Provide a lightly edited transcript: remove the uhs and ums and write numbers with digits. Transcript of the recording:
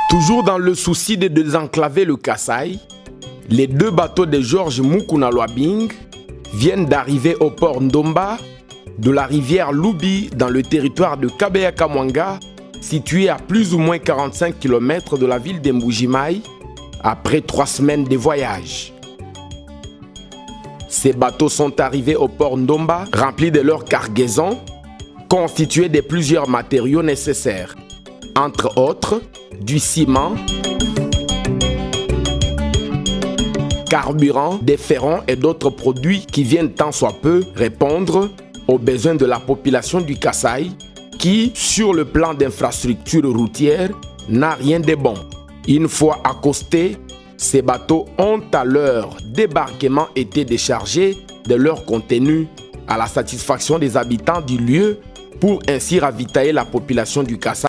Toujours dans le souci de désenclaver le Kasaï, les deux bateaux de Georges Mukuna Lwabing viennent d'arriver au port Ndomba de la rivière Lubi dans le territoire de Kabeya-Kamwanga, situé à plus ou moins 45 km de la ville de Mbuji-Mayi, après 3 semaines de voyage. Ces bateaux sont arrivés au port Ndomba remplis de leur cargaison, constituée de plusieurs matériaux nécessaires, entre autres du ciment, carburant, des ferrons et d'autres produits qui viennent tant soit peu répondre aux besoins de la population du Kasaï qui, sur le plan d'infrastructure routière, n'a rien de bon. Une fois accostés, ces bateaux ont à leur débarquement été déchargés de leur contenu à la satisfaction des habitants du lieu pour ainsi ravitailler la population du Kasaï